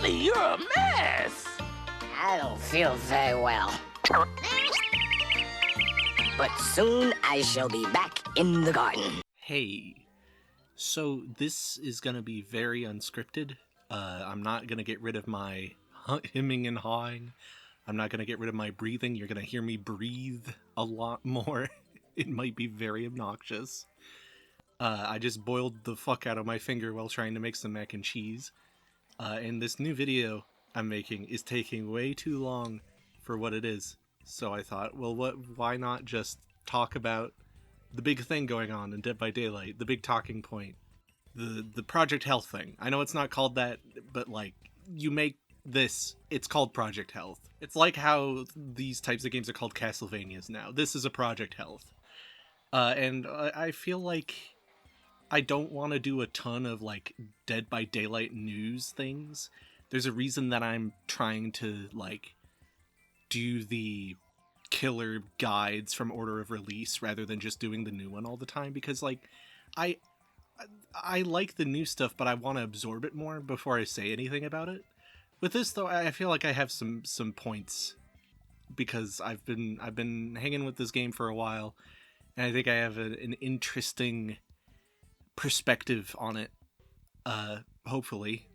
Buddy, you're a mess. I don't feel very well. But soon I shall be back in the garden. Hey, so this is gonna be very unscripted. I'm not gonna get rid of my hemming and hawing. I'm not gonna get rid of my breathing. You're gonna hear me breathe a lot more. It might be very obnoxious. I just boiled the fuck out of my finger while trying to make some mac and cheese. And this new video I'm making is taking way too long for what it is. So I thought, well, why not just talk about the big thing going on in Dead by Daylight, the big talking point, the Project Health thing. I know it's not called that, but like, you make this, it's called Project Health. It's like how these types of games are called Castlevanias now. This is a Project Health. And I feel like I don't want to do a ton of like Dead by Daylight news things. There's a reason that I'm trying to like do the killer guides from order of release rather than just doing the new one all the time, because like I like the new stuff, but I want to absorb it more before I say anything about it. With this though, I feel like I have some points because I've been hanging with this game for a while, and I think I have an interesting perspective on it, hopefully.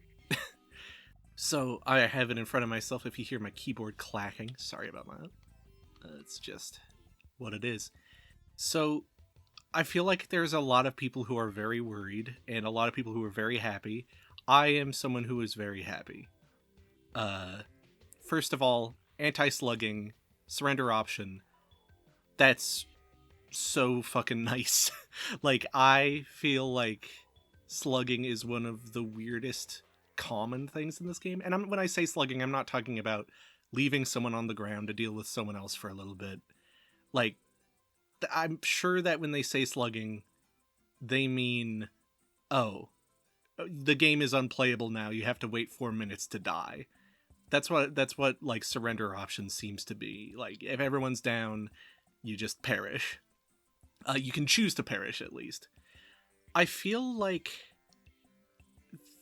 So I have it in front of myself. If you hear my keyboard clacking, sorry about that. It's just what it is. So I feel like there's a lot of people who are very worried and a lot of people who are very happy. I am someone who is very happy. First of all, anti-slugging, surrender option. That's so fucking nice. Like, I feel like slugging is one of the weirdest common things in this game. And when I say slugging, I'm not talking about leaving someone on the ground to deal with someone else for a little bit. Like, I'm sure that when they say slugging, they mean, oh, the game is unplayable now, you have to wait 4 minutes to die. That's what like surrender option seems to be. Like, if everyone's down, you just perish. You can choose to perish, at least. I feel like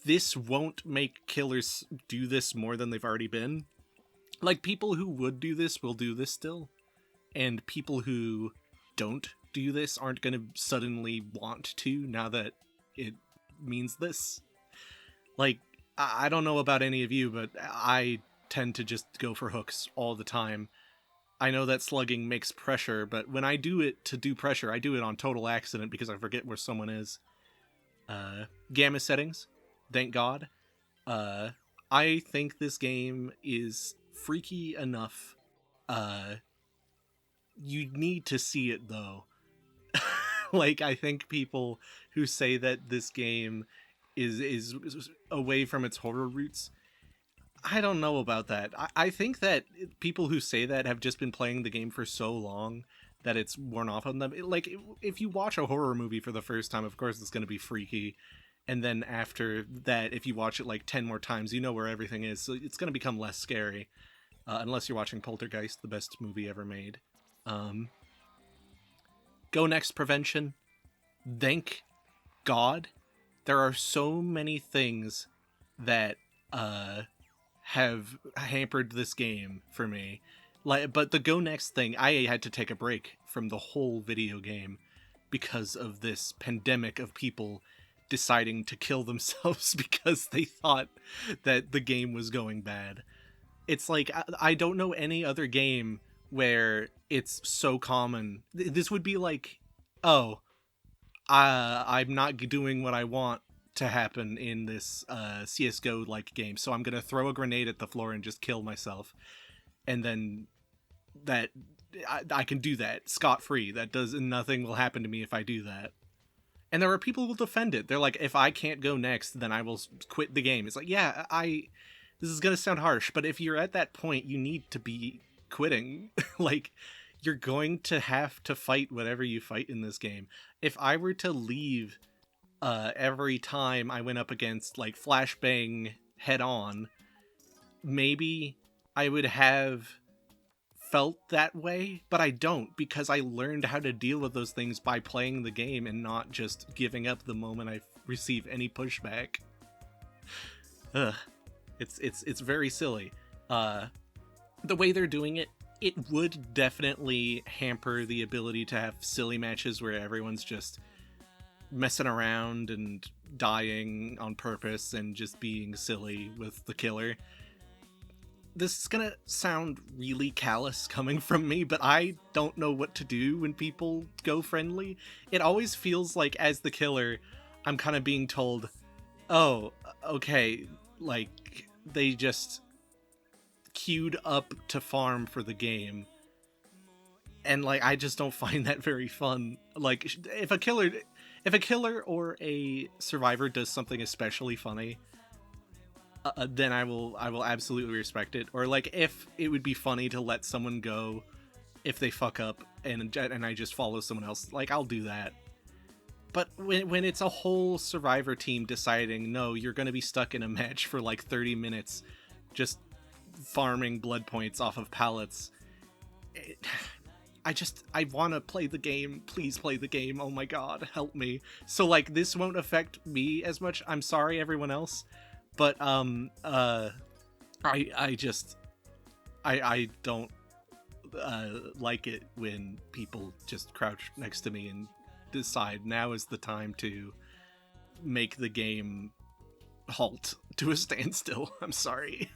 this won't make killers do this more than they've already been. Like, people who would do this will do this still. And people who don't do this aren't going to suddenly want to now that it means this. Like, I don't know about any of you, but I tend to just go for hooks all the time. I know that slugging makes pressure, but when I do it to do pressure, I do it on total accident because I forget where someone is. Gamma settings, thank God. I think this game is freaky enough. You need to see it, though. Like, I think people who say that this game is away from its horror roots, I don't know about that. I think that people who say that have just been playing the game for so long that it's worn off on them. Like, if you watch a horror movie for the first time, of course it's going to be freaky. And then after that, if you watch it like 10 more times, you know where everything is. So it's going to become less scary. Unless you're watching Poltergeist, the best movie ever made. Go next prevention. Thank God. There are so many things that have hampered this game for me. But the go next thing, I had to take a break from the whole video game because of this pandemic of people deciding to kill themselves because they thought that the game was going bad. It's like, I don't know any other game where it's so common. This would be like, oh, I'm not doing what I want to happen in this CSGO-like game, so I'm going to throw a grenade at the floor and just kill myself. And then that I can do that scot-free. Nothing will happen to me if I do that. And there are people who will defend it. They're like, if I can't go next, then I will quit the game. It's like, yeah, this is going to sound harsh, but if you're at that point, you need to be quitting. Like, you're going to have to fight whatever you fight in this game. If I were to leave every time I went up against, like, flashbang head-on, maybe I would have felt that way, but I don't, because I learned how to deal with those things by playing the game and not just giving up the moment I receive any pushback. Ugh. It's very silly. The way they're doing it, it would definitely hamper the ability to have silly matches where everyone's just messing around and dying on purpose and just being silly with the killer. This is gonna sound really callous coming from me, but I don't know what to do when people go friendly. It always feels like, as the killer, I'm kind of being told, oh, okay, like, they just queued up to farm for the game. And, like, I just don't find that very fun. Like, if a killer or a survivor does something especially funny, then I will absolutely respect it. Or, like, if it would be funny to let someone go if they fuck up and I just follow someone else, like, I'll do that. But when it's a whole survivor team deciding, no, you're going to be stuck in a match for like 30 minutes just farming blood points off of pallets, I want to play the game. Please play the game. Oh my god, help me. So, like, this won't affect me as much. I'm sorry, everyone else. But, I don't, like it when people just crouch next to me and decide now is the time to make the game halt to a standstill. I'm sorry.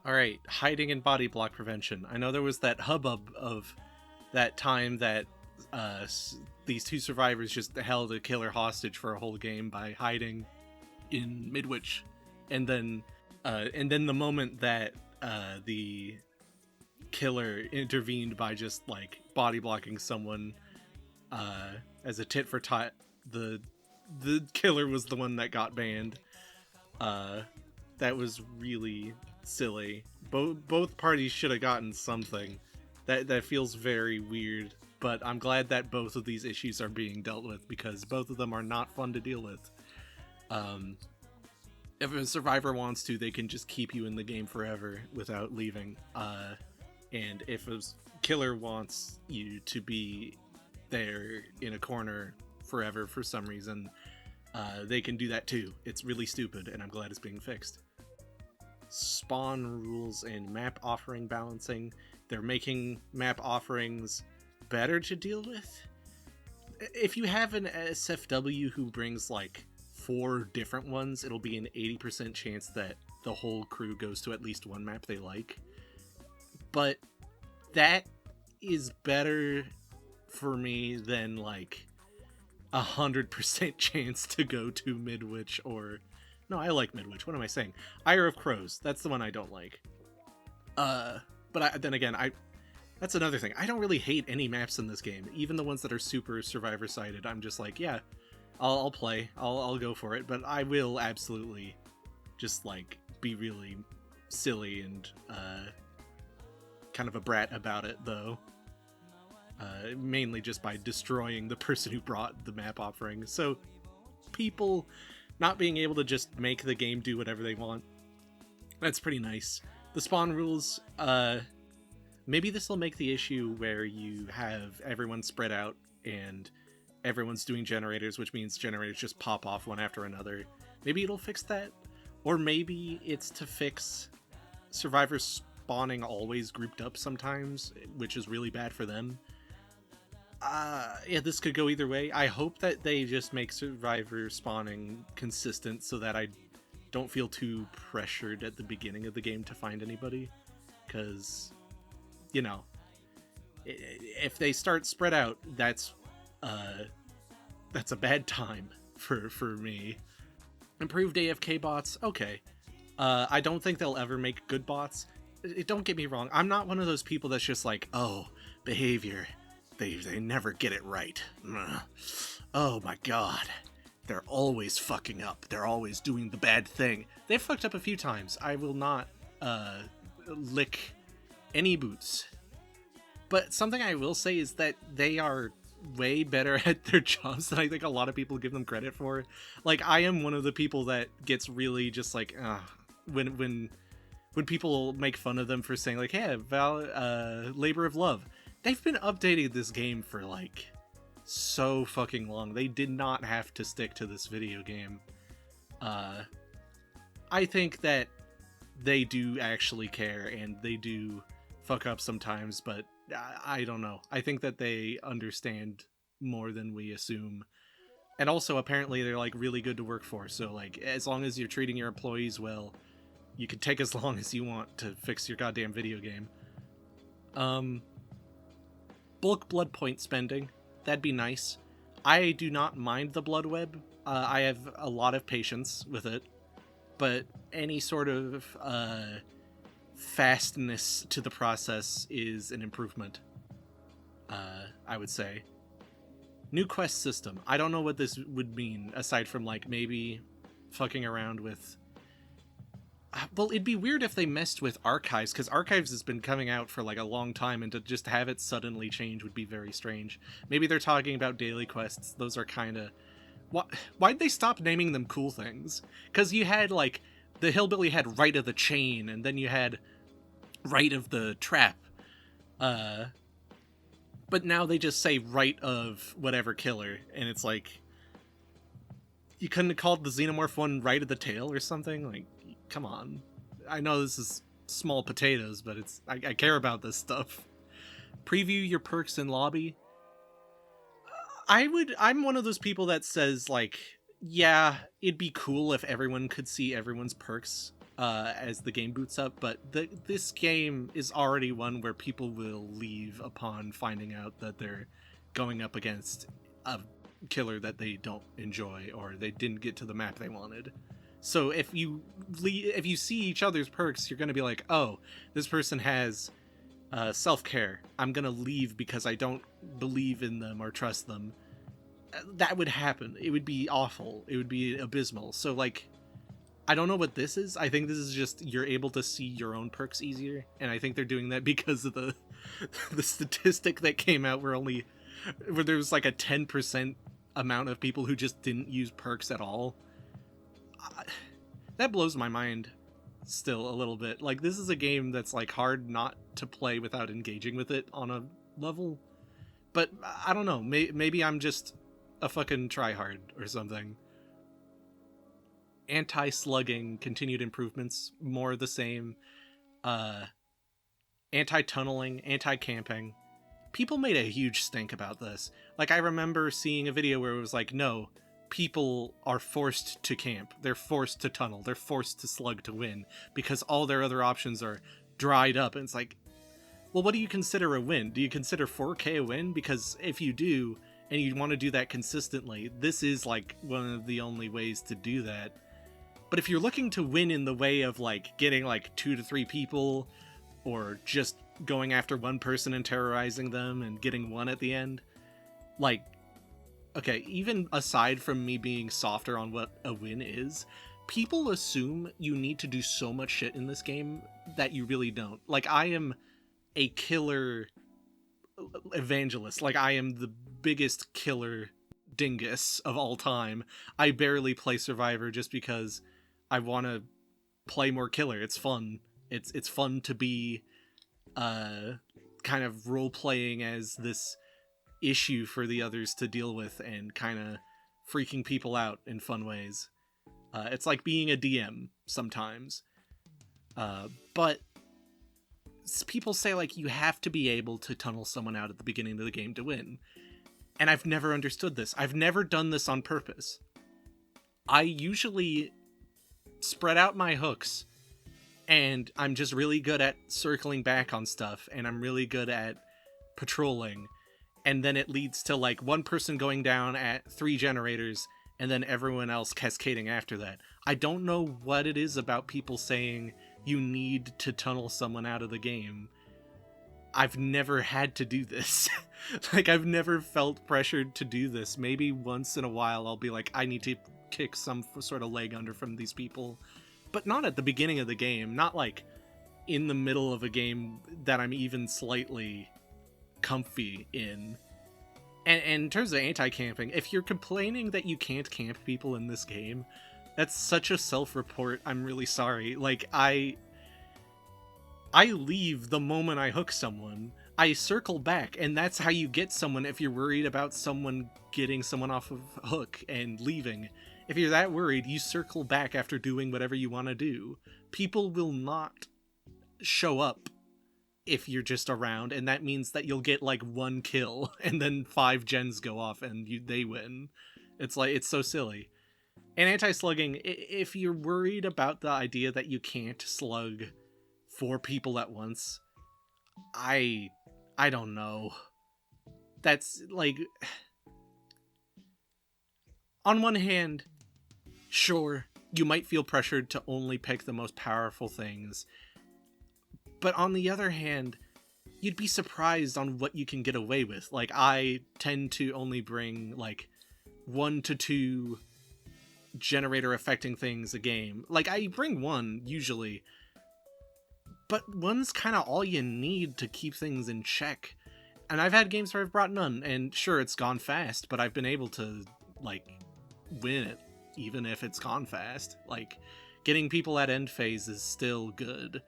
Alright, hiding and body block prevention. I know there was that hubbub of that time that these two survivors just held a killer hostage for a whole game by hiding in Midwich. And then the moment that the killer intervened by just, like, body blocking someone as a tit for tat, the killer was the one that got banned. That was really silly. Both parties should have gotten something. That feels very weird, but I'm glad that both of these issues are being dealt with, because both of them are not fun to deal with. If a survivor wants to, they can just keep you in the game forever without leaving. And if a killer wants you to be there in a corner forever for some reason, they can do that too. It's really stupid, and I'm glad it's being fixed. Spawn rules and map offering balancing. They're making map offerings better to deal with. If you have an SFW who brings like 4 different ones, it'll be an 80% chance that the whole crew goes to at least one map they like. But that is better for me than like 100% chance to go to Midwich or... No, I like Midwich. What am I saying? Ire of Crows. That's the one I don't like. But then again, that's another thing. I don't really hate any maps in this game. Even the ones that are super survivor-sided, I'm just like, yeah, I'll play. I'll go for it. But I will absolutely just, like, be really silly and kind of a brat about it, though. Mainly just by destroying the person who brought the map offering. So people not being able to just make the game do whatever they want, that's pretty nice. The spawn rules, maybe this will make the issue where you have everyone spread out and everyone's doing generators, which means generators just pop off one after another. Maybe it'll fix that. Or maybe it's to fix survivors spawning always grouped up sometimes, which is really bad for them. Yeah, this could go either way. I hope that they just make survivor spawning consistent so that I don't feel too pressured at the beginning of the game to find anybody. Because, you know, if they start spread out, that's a bad time for me. Improved AFK bots, okay. I don't think they'll ever make good bots. Don't get me wrong, I'm not one of those people that's just like, oh, behavior. They never get it right. Oh my god. They're always fucking up. They're always doing the bad thing. They've fucked up a few times. I will not lick any boots. But something I will say is that they are way better at their jobs than I think a lot of people give them credit for. Like, I am one of the people that gets really just like, when people make fun of them for saying like, hey, labor of love. They've been updating this game for like so fucking long. They did not have to stick to this video game. I think that they do actually care, and they do fuck up sometimes, but I don't know. I think that they understand more than we assume. And also, apparently, they're, like, really good to work for, so, like, as long as you're treating your employees well, you can take as long as you want to fix your goddamn video game. Bulk blood point spending. That'd be nice. I do not mind the blood web. I have a lot of patience with it. But any sort of fastness to the process is an improvement, I would say. New quest system. I don't know what this would mean, aside from, like, maybe fucking around with... Well, it'd be weird if they messed with archives, because archives has been coming out for, like, a long time, and to just have it suddenly change would be very strange. Maybe they're talking about daily quests. Those are kind of... Why'd they stop naming them cool things? Because you had, like, the hillbilly had Right of the Chain, and then you had Right of the Trap. But now they just say Right of whatever killer, and it's like... You couldn't have called the Xenomorph one Right of the Tail or something? Like, come on. I know this is small potatoes, but it's I care about this stuff. Preview your perks in lobby. I'm one of those people that says, like, yeah, it'd be cool if everyone could see everyone's perks as the game boots up, but this game is already one where people will leave upon finding out that they're going up against a killer that they don't enjoy, or they didn't get to the map they wanted. So if you see each other's perks, you're going to be like, oh, this person has self-care. I'm going to leave because I don't believe in them or trust them. That would happen. It would be awful. It would be abysmal. So, like, I don't know what this is. I think this is just you're able to see your own perks easier, and I think they're doing that because of the statistic that came out where there was like a 10% amount of people who just didn't use perks at all. That blows my mind still a little bit. Like, this is a game that's, like, hard not to play without engaging with it on a level. But I don't know. Maybe I'm just a fucking tryhard or something. Anti-slugging, continued improvements, more the same. Anti-tunneling, anti-camping. People made a huge stink about this. Like, I remember seeing a video where it was like, no, people are forced to camp. They're forced to tunnel. They're forced to slug to win because all their other options are dried up. And it's like, well, what do you consider a win? Do you consider 4K a win? Because if you do, and you want to do that consistently, this is, like, one of the only ways to do that. But if you're looking to win in the way of, like, getting, like, 2 to 3 people, or just going after one person and terrorizing them and getting one at the end, like, okay, even aside from me being softer on what a win is, people assume you need to do so much shit in this game that you really don't. Like, I am a killer evangelist. Like, I am the biggest killer dingus of all time. I barely play Survivor just because I want to play more killer. It's fun. It's fun to be kind of role-playing as this issue for the others to deal with and kind of freaking people out in fun ways. It's like being a DM sometimes. But people say, like, you have to be able to tunnel someone out at the beginning of the game to win. And I've never understood this. I've never done this on purpose. I usually spread out my hooks, and I'm just really good at circling back on stuff, and I'm really good at patrolling. And then it leads to, like, one person going down at 3 generators, and then everyone else cascading after that. I don't know what it is about people saying you need to tunnel someone out of the game. I've never had to do this. Like, I've never felt pressured to do this. Maybe once in a while I'll be like, I need to kick some sort of leg under from these people. But not at the beginning of the game. Not, like, in the middle of a game that I'm even slightly comfy in. And in terms of anti-camping, if you're complaining that you can't camp people in this game, that's such a self-report. I'm really sorry. Like, I leave the moment I hook someone. I circle back, and that's how you get someone if you're worried about someone getting someone off of hook and leaving. if you're that worried, you circle back after doing whatever you want to do. People will not show up if you're just around, and that means that you'll get like 1 kill and then 5 gens go off and they win. It's so silly. And anti-slugging, if you're worried about the idea that you can't slug 4 people at once, I don't know. That's like, on one hand, sure, you might feel pressured to only pick the most powerful things, but on the other hand, you'd be surprised on what you can get away with. Like, I tend to only bring like 1 to 2 generator affecting things a game. Like, I bring 1 usually, but 1's kind of all you need to keep things in check. And I've had games where I've brought none, and sure, it's gone fast, but I've been able to like win it even if it's gone fast. Like, getting people at end phase is still good.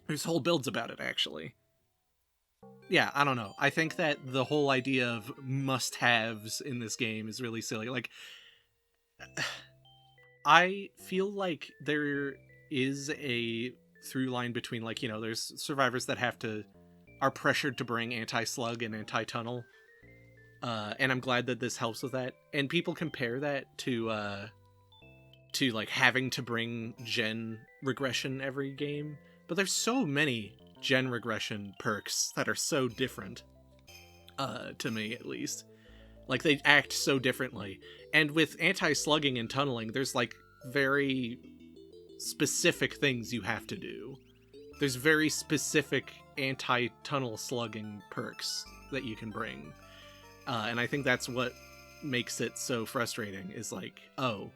There's whole builds about it, actually. Yeah, I don't know. I think that the whole idea of must-haves in this game is really silly. Like, I feel like there is a through line between, like, you know, there's survivors that are pressured to bring anti-slug and anti-tunnel. And I'm glad that this helps with that. And people compare that to like having to bring gen regression every game. But there's so many gen regression perks that are so different, to me at least. Like, they act so differently. And with anti-slugging and tunneling, there's like very specific things you have to do. There's very specific anti-tunnel slugging perks that you can bring. And I think that's what makes it so frustrating, is like, oh,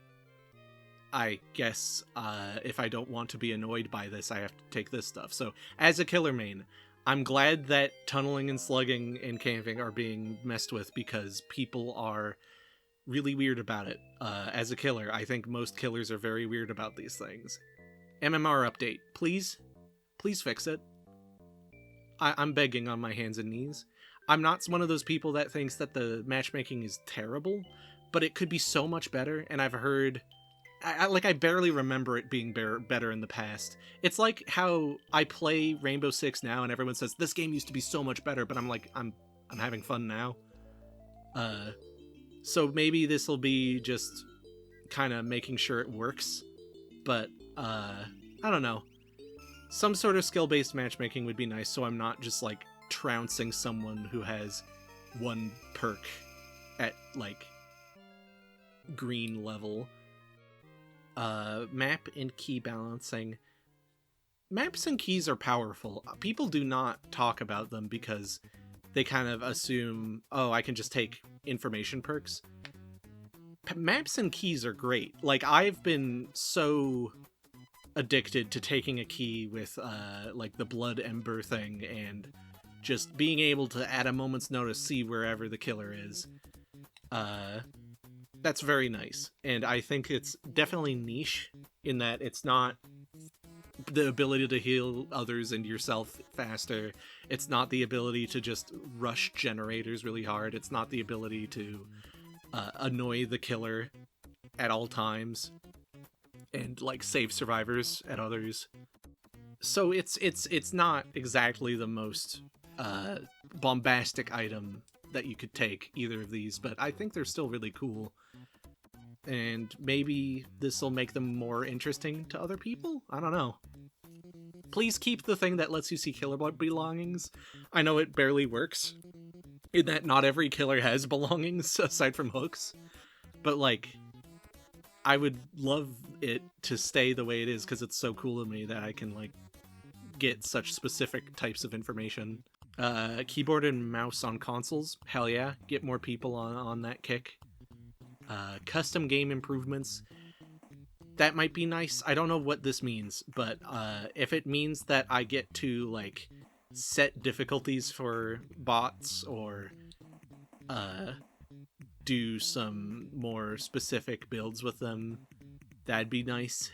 I guess if I don't want to be annoyed by this, I have to take this stuff. So as a killer main, I'm glad that tunneling and slugging and camping are being messed with, because people are really weird about it. As a killer, I think most killers are very weird about these things. MMR update, please fix it. I'm begging on my hands and knees. I'm not one of those people that thinks that the matchmaking is terrible, but it could be so much better, and I've heard... I barely remember it being better in the past. It's like how I play Rainbow Six now, and everyone says, this game used to be so much better, but I'm like, I'm having fun now. So maybe this will be just kind of making sure it works, but I don't know. Some sort of skill-based matchmaking would be nice, so I'm not just like trouncing someone who has 1 perk at like green level. Map and key balancing. Maps and keys are powerful. People do not talk about them because they kind of assume, oh, I can just take information perks. Maps and keys are great. Like, I've been so addicted to taking a key with like the blood ember thing, and just being able to at a moment's notice see wherever the killer is. That's very nice, and I think it's definitely niche in that it's not the ability to heal others and yourself faster. It's not the ability to just rush generators really hard. It's not the ability to annoy the killer at all times and like save survivors at others. So it's not exactly the most bombastic item that you could take, either of these, but I think they're still really cool. And maybe this will make them more interesting to other people? I don't know. Please keep the thing that lets you see killer belongings. I know it barely works, in that not every killer has belongings, aside from hooks. But, like, I would love it to stay the way it is, because it's so cool to me that I can, like, get such specific types of information. Keyboard and mouse on consoles, hell yeah. Get more people on that kick. Custom game improvements, that might be nice. I don't know what this means, but if it means that I get to like set difficulties for bots, or do some more specific builds with them, that'd be nice.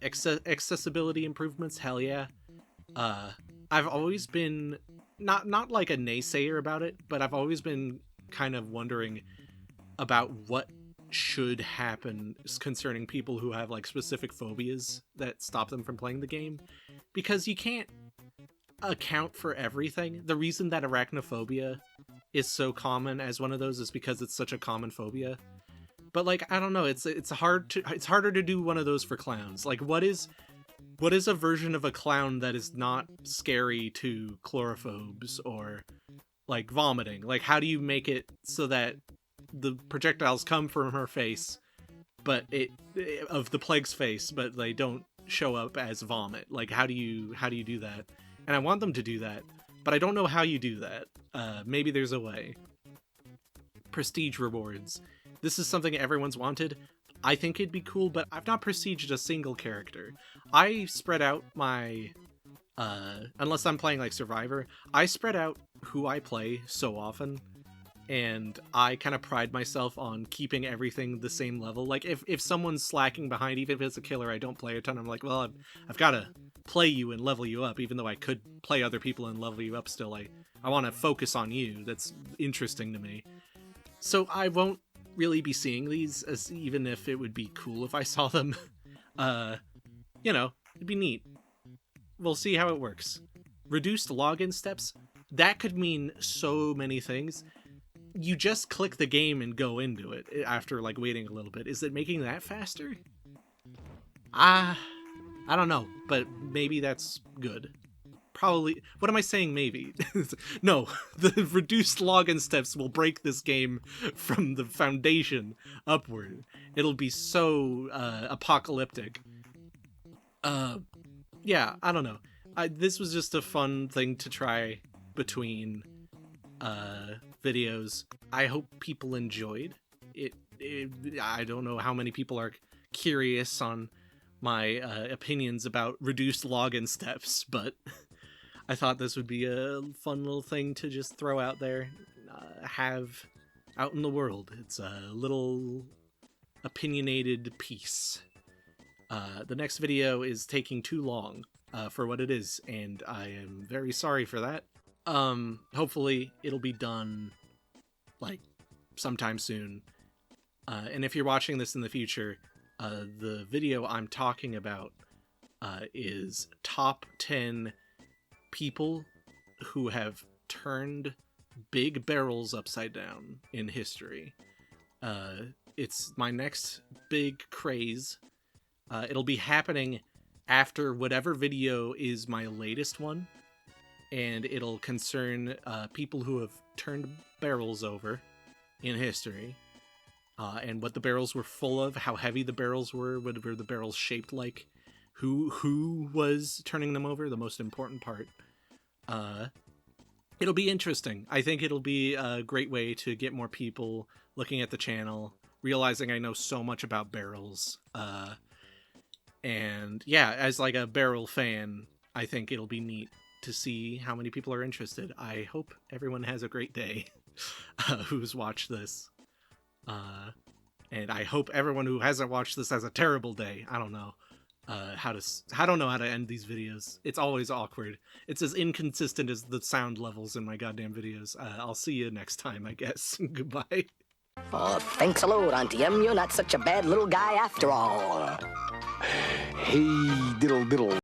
Accessibility improvements, hell yeah. I've always been not like a naysayer about it, but I've always been kind of wondering, about what should happen concerning people who have like specific phobias that stop them from playing the game, because you can't account for everything. The reason that arachnophobia is so common as one of those is because it's such a common phobia. But like, I don't know, it's harder to do one of those for clowns. Like, what is a version of a clown that is not scary to chlorophobes or like vomiting? Like, how do you make it so that the projectiles come from her face, but of the plague's face, but they don't show up as vomit? Like, how do you do that? And I want them to do that, but I don't know how you do that. Maybe there's a way. Prestige rewards. This is something everyone's wanted. I think it'd be cool, but I've not prestiged a single character. I spread out my unless I'm playing like Survivor, I spread out who I play so often. And I kind of pride myself on keeping everything the same level. Like, if someone's slacking behind, even if it's a killer I don't play a ton, I'm like, well, I've got to play you and level you up, even though I could play other people and level you up still. I want to focus on you. That's interesting to me. So I won't really be seeing these, as even if it would be cool if I saw them. You know, it'd be neat. We'll see how it works. Reduced login steps? That could mean so many things. You just click the game and go into it after like waiting a little bit. Is it making that faster? I don't know, but maybe that's good. Probably. What am I saying? Maybe. No, the reduced login steps will break this game from the foundation upward. It'll be so apocalyptic. Yeah, I don't know. This was just a fun thing to try between videos. I hope people enjoyed it. I don't know how many people are curious on my opinions about reduced login steps, but I thought this would be a fun little thing to just throw out there, have out in the world. It's a little opinionated piece. The next video is taking too long for what it is, and I am very sorry for that. Hopefully it'll be done like sometime soon. And if you're watching this in the future, the video I'm talking about is top 10 people who have turned big barrels upside down in history. It's my next big craze. It'll be happening after whatever video is my latest one, and it'll concern people who have turned barrels over in history, and what the barrels were full of, how heavy the barrels were, what were the barrels shaped like, who was turning them over, the most important part. It'll be interesting. I think it'll be a great way to get more people looking at the channel, realizing I know so much about barrels. And yeah, as like a barrel fan, I think it'll be neat to see how many people are interested. I hope everyone has a great day who's watched this. And I hope everyone who hasn't watched this has a terrible day. I don't know I don't know how to end these videos. It's always awkward. It's as inconsistent as the sound levels in my goddamn videos. I'll see you next time, I guess. Goodbye. Oh, thanks a lot, Auntie M. You're not such a bad little guy after all. Hey, diddle diddle.